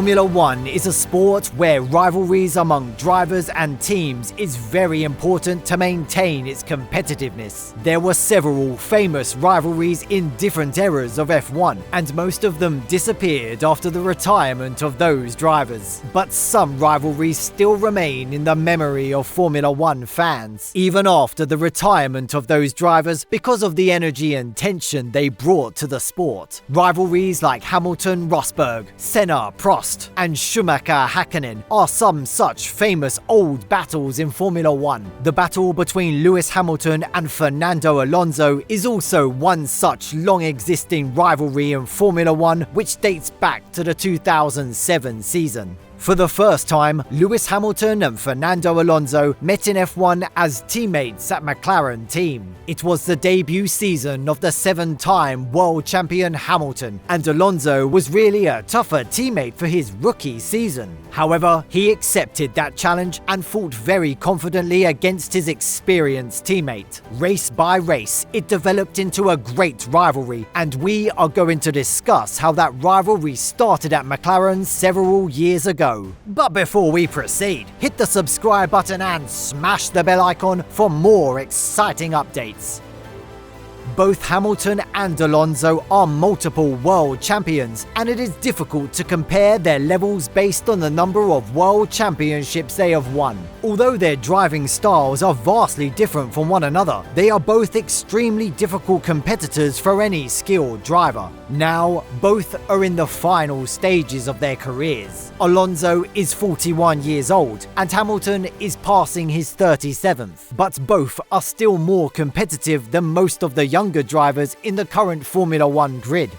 Formula One is a sport where rivalries among drivers and teams is very important to maintain its competitiveness. There were several famous rivalries in different eras of F1, and most of them disappeared after the retirement of those drivers. But some rivalries still remain in the memory of Formula One fans, even after the retirement of those drivers, because of the energy and tension they brought to the sport. Rivalries like Hamilton, Rosberg, Senna, Prost, and Schumacher-Hakkinen are some such famous old battles in Formula One. The battle between Lewis Hamilton and Fernando Alonso is also one such long-existing rivalry in Formula One, which dates back to the 2007 season. For the first time, Lewis Hamilton and Fernando Alonso met in F1 as teammates at McLaren team. It was the debut season of the 7-time world champion Hamilton, and Alonso was really a tougher teammate for his rookie season. However, he accepted that challenge and fought very confidently against his experienced teammate. Race by race, it developed into a great rivalry, and we are going to discuss how that rivalry started at McLaren several years ago. But before we proceed, hit the subscribe button and smash the bell icon for more exciting updates. Both Hamilton and Alonso are multiple world champions, and it is difficult to compare their levels based on the number of world championships they have won. Although their driving styles are vastly different from one another, they are both extremely difficult competitors for any skilled driver. Now, both are in the final stages of their careers. Alonso is 41 years old, and Hamilton is passing his 37th, but both are still more competitive than most of the younger drivers in the current Formula One grid.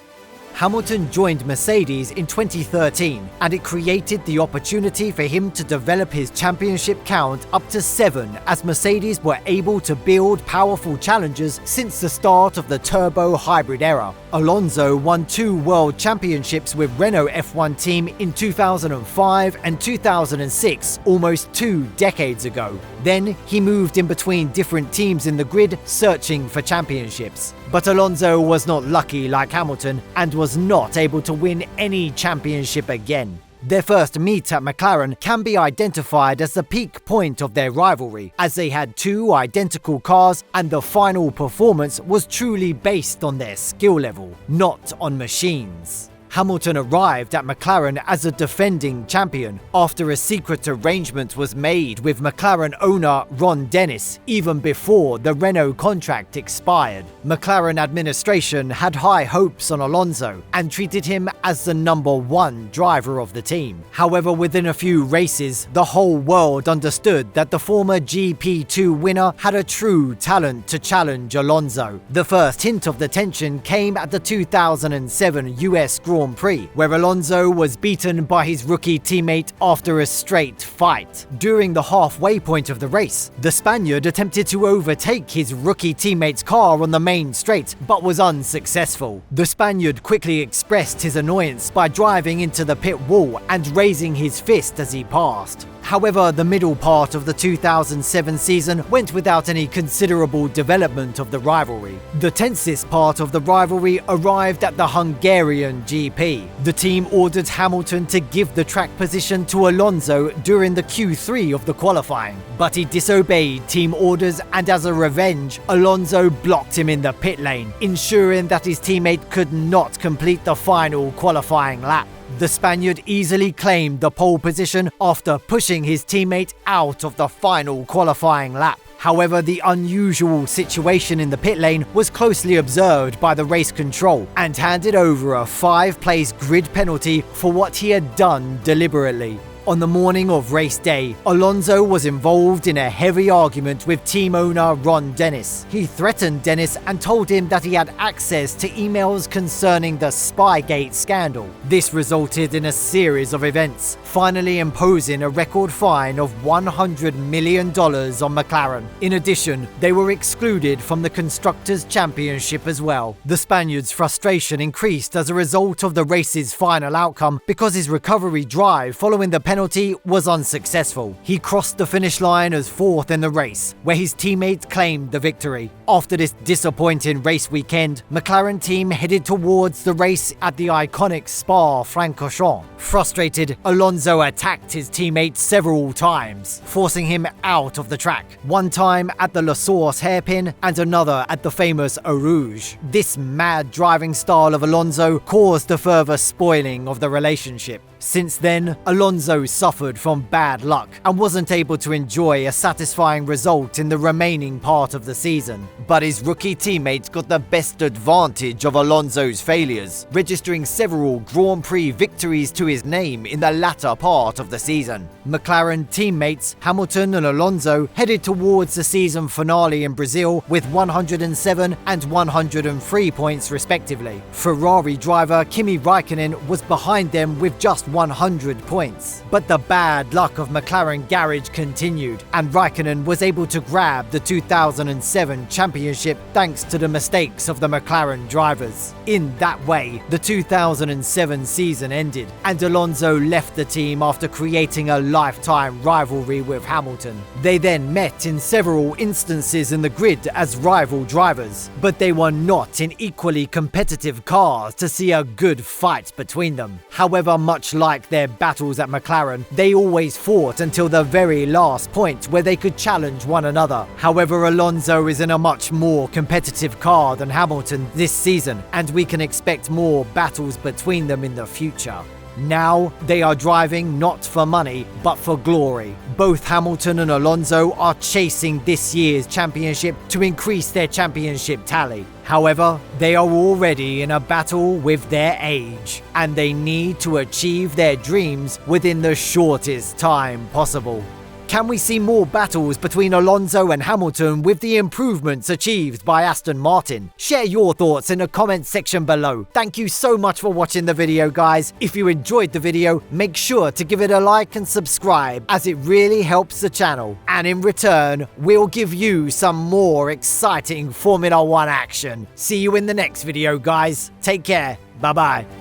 Hamilton joined Mercedes in 2013, and it created the opportunity for him to develop his championship count up to 7, as Mercedes were able to build powerful challengers since the start of the turbo hybrid era. Alonso won 2 world championships with Renault F1 team in 2005 and 2006, almost 2 decades ago. Then he moved in between different teams in the grid searching for championships. But Alonso was not lucky like Hamilton and was not able to win any championship again. Their first meet at McLaren can be identified as the peak point of their rivalry, as they had 2 identical cars and the final performance was truly based on their skill level, not on machines. Hamilton arrived at McLaren as a defending champion after a secret arrangement was made with McLaren owner Ron Dennis even before the Renault contract expired. McLaren administration had high hopes on Alonso and treated him as the number 1 driver of the team. However, within a few races, the whole world understood that the former GP2 winner had a true talent to challenge Alonso. The first hint of the tension came at the 2007 US Grand Prix, where Alonso was beaten by his rookie teammate after a straight fight. During the halfway point of the race, the Spaniard attempted to overtake his rookie teammate's car on the main straight, but was unsuccessful. The Spaniard quickly expressed his annoyance by driving into the pit wall and raising his fist as he passed. However, the middle part of the 2007 season went without any considerable development of the rivalry. The tensest part of the rivalry arrived at the Hungarian GP. The team ordered Hamilton to give the track position to Alonso during the Q3 of the qualifying, but he disobeyed team orders, and as a revenge, Alonso blocked him in the pit lane, ensuring that his teammate could not complete the final qualifying lap. The Spaniard easily claimed the pole position after pushing his teammate out of the final qualifying lap. However, the unusual situation in the pit lane was closely observed by the race control and handed over a 5-place grid penalty for what he had done deliberately. On the morning of race day, Alonso was involved in a heavy argument with team owner Ron Dennis. He threatened Dennis and told him that he had access to emails concerning the Spygate scandal. This resulted in a series of events, finally imposing a record fine of $100 million on McLaren. In addition, they were excluded from the Constructors' Championship as well. The Spaniard's frustration increased as a result of the race's final outcome because his recovery drive following the penalty penalty was unsuccessful. He crossed the finish line as fourth in the race, where his teammates claimed the victory. After this disappointing race weekend, McLaren team headed towards the race at the iconic Spa-Francorchamps. Frustrated, Alonso attacked his teammate several times, forcing him out of the track. One time at the La Source hairpin and another at the famous Eau Rouge. This mad driving style of Alonso caused the further spoiling of the relationship. Since then, Alonso suffered from bad luck and wasn't able to enjoy a satisfying result in the remaining part of the season. But his rookie teammates got the best advantage of Alonso's failures, registering several Grand Prix victories to his name in the latter part of the season. McLaren teammates Hamilton and Alonso headed towards the season finale in Brazil with 107 and 103 points respectively. Ferrari driver Kimi Raikkonen was behind them with just 100 points. But the bad luck of McLaren garage continued, and Raikkonen was able to grab the 2007 championship thanks to the mistakes of the McLaren drivers. In that way, the 2007 season ended, and Alonso left the team after creating a lifetime rivalry with Hamilton. They then met in several instances in the grid as rival drivers, but they were not in equally competitive cars to see a good fight between them. However, much like their battles at McLaren, they always fought until the very last point where they could challenge one another. However, Alonso is in a much more competitive car than Hamilton this season, and we can expect more battles between them in the future. Now, they are driving not for money, but for glory. Both Hamilton and Alonso are chasing this year's championship to increase their championship tally. However, they are already in a battle with their age, and they need to achieve their dreams within the shortest time possible. Can we see more battles between Alonso and Hamilton with the improvements achieved by Aston Martin? Share your thoughts in the comments section below. Thank you so much for watching the video, guys. If you enjoyed the video, make sure to give it a like and subscribe, as it really helps the channel. And in return, we'll give you some more exciting Formula 1 action. See you in the next video, guys. Take care. Bye-bye.